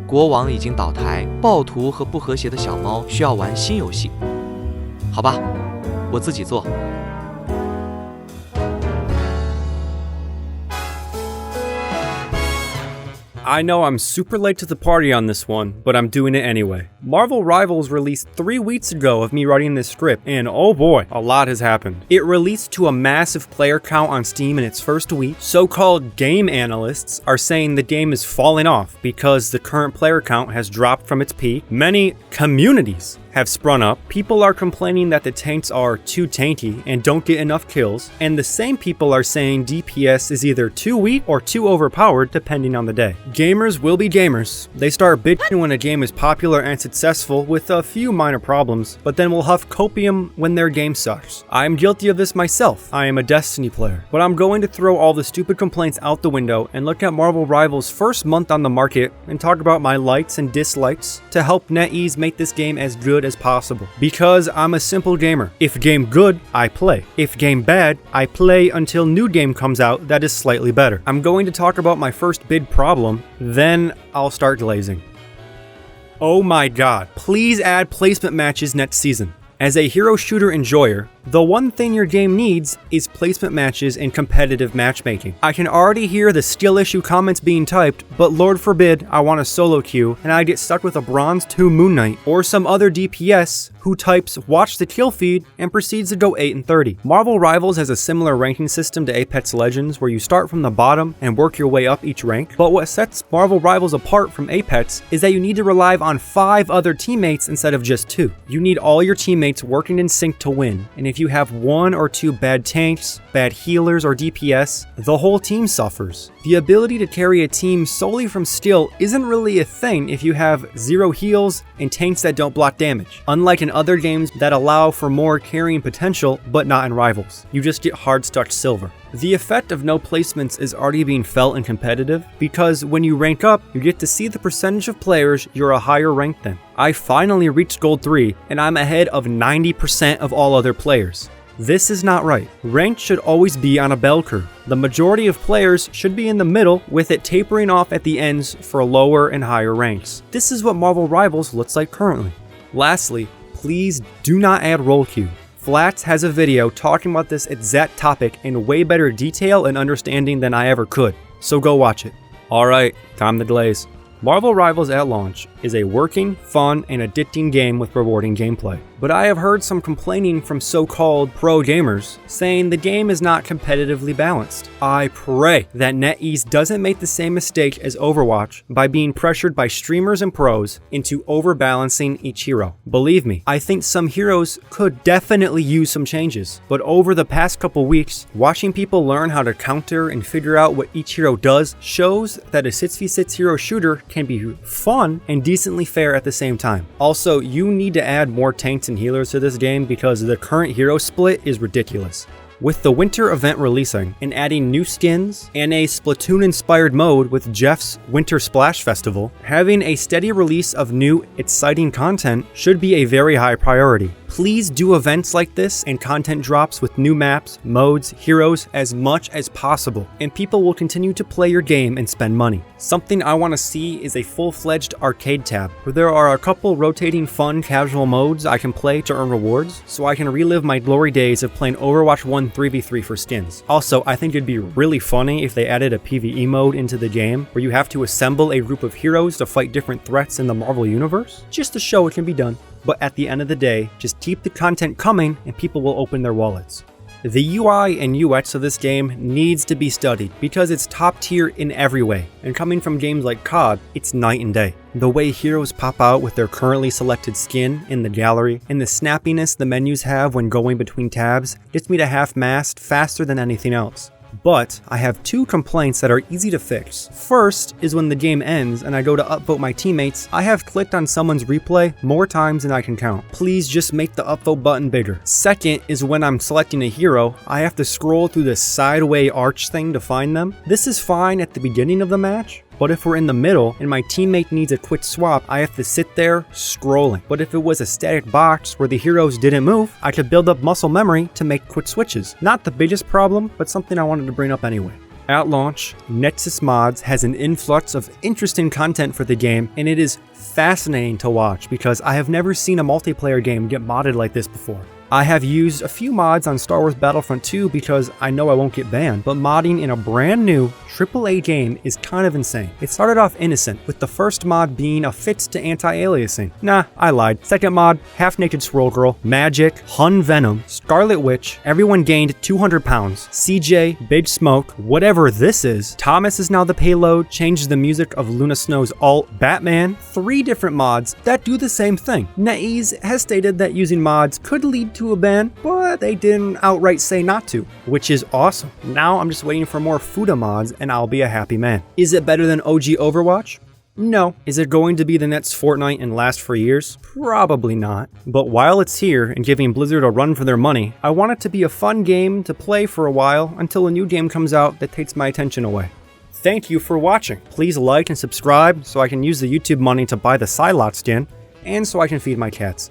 国王已经倒台，暴徒和不和谐的小猫需要玩新游戏。好吧，我自己做。I know I'm super late to the party on this one, but I'm doing it anyway. Marvel Rivals released 3 weeks ago of me writing this script, and oh boy, a lot has happened. It released to a massive player count on Steam in its first week. So-called game analysts are saying the game is falling off because the current player count has dropped from its peak. Many communities have sprung up. People are complaining that the tanks are too tanky and don't get enough kills, and the same people are saying DPS is either too weak or too overpowered depending on the day. Gamers will be gamers. They start bitching when a game is popular and successful with a few minor problems, but then will huff copium when their game sucks. I am guilty of this myself. I am a Destiny player, but I'm going to throw all the stupid complaints out the window and look at Marvel Rivals' first month on the market and talk about my likes and dislikes to help NetEase make this game as good as possible. Because I'm a simple gamer. If game good, I play. If game bad, I play until new game comes out that is slightly better. I'm going to talk about my first big problem, then I'll start glazing. Oh my god, please add placement matches next season. As a hero shooter enjoyer, the one thing your game needs is placement matches and competitive matchmaking. I can already hear the skill issue comments being typed, but Lord forbid I want a solo queue and I get stuck with a Bronze 2 Moon Knight or some other DPS who types watch the kill feed and proceeds to go 8 and 30. Marvel Rivals has a similar ranking system to Apex Legends where you start from the bottom and work your way up each rank, but what sets Marvel Rivals apart from Apex is that you need to rely on 5 other teammates instead of just 2. You need all your teammates working in sync to win, and if you have 1 or 2 bad tanks, bad healers, or DPS, the whole team suffers. The ability to carry a team solely from skill isn't really a thing if you have 0 heals and tanks that don't block damage, unlike in other games that allow for more carrying potential but not in Rivals. You just get hard stuck silver. The effect of no placements is already being felt in competitive because when you rank up, you get to see the percentage of players you're a higher rank than. I finally reached Gold 3 and I'm ahead of 90% of all other players. This is not right. Ranked should always be on a bell curve. The majority of players should be in the middle with it tapering off at the ends for lower and higher ranks. This is what Marvel Rivals looks like currently. Lastly, please do not add role queue. Flats has a video talking about this exact topic in way better detail and understanding than I ever could, so go watch it. Alright, time to glaze. Marvel Rivals at launch is a working, fun, and addicting game with rewarding gameplay. But I have heard some complaining from so-called pro gamers saying the game is not competitively balanced. I pray that NetEase doesn't make the same mistake as Overwatch by being pressured by streamers and pros into overbalancing each hero. Believe me, I think some heroes could definitely use some changes, but over the past couple weeks, watching people learn how to counter and figure out what each hero does shows that a 6v6 hero shooter can be fun and decently fair at the same time. Also, you need to add more tanks and healers to this game because the current hero split is ridiculous. With the winter event releasing and adding new skins and a Splatoon-inspired mode with Jeff's Winter Splash Festival, having a steady release of new, exciting content should be a very high priority. Please do events like this and content drops with new maps, modes, heroes as much as possible, and people will continue to play your game and spend money. Something I want to see is a full-fledged arcade tab, where there are a couple rotating fun casual modes I can play to earn rewards, so I can relive my glory days of playing Overwatch 1 3v3 for skins. Also, I think it'd be really funny if they added a PvE mode into the game, where you have to assemble a group of heroes to fight different threats in the Marvel Universe, just to show it can be done. But at the end of the day, just keep the content coming and people will open their wallets. The UI and UX of this game needs to be studied because it's top tier in every way, and coming from games like COD, it's night and day. The way heroes pop out with their currently selected skin in the gallery, and the snappiness the menus have when going between tabs gets me to half-mast faster than anything else. But I have 2 complaints that are easy to fix. First is when the game ends and I go to upvote my teammates, I have clicked on someone's replay more times than I can count. Please just make the upvote button bigger. Second is when I'm selecting a hero, I have to scroll through the sideway arch thing to find them. This is fine at the beginning of the match, But if we're in the middle and my teammate needs a quick swap, I have to sit there scrolling. But if it was a static box where the heroes didn't move, I could build up muscle memory to make quick switches. Not the biggest problem, but something I wanted to bring up anyway. At launch, Nexus Mods has an influx of interesting content for the game, and it is fascinating to watch because I have never seen a multiplayer game get modded like this before. I have used a few mods on Star Wars Battlefront 2 because I know I won't get banned, but modding in a brand new AAA game is kind of insane. It started off innocent, with the first mod being a fix to anti-aliasing. Nah, I lied. Second mod, half-naked Swirl Girl, Magic, Hun Venom, Scarlet Witch, everyone gained 200 pounds, CJ, Big Smoke, whatever this is. Thomas is now the payload, changes the music of Luna Snow's alt, Batman, 3 different mods that do the same thing. NetEase has stated that using mods could lead to a ban, but they didn't outright say not to, which is awesome. Now I'm just waiting for more Fuda mods and I'll be a happy man. Is it better than OG Overwatch? No. Is it going to be the next Fortnite and last for years? Probably not. But while it's here and giving Blizzard a run for their money, I want it to be a fun game to play for a while until a new game comes out that takes my attention away. Thank you for watching. Please like and subscribe so I can use the YouTube money to buy the Psylocke skin and so I can feed my cats.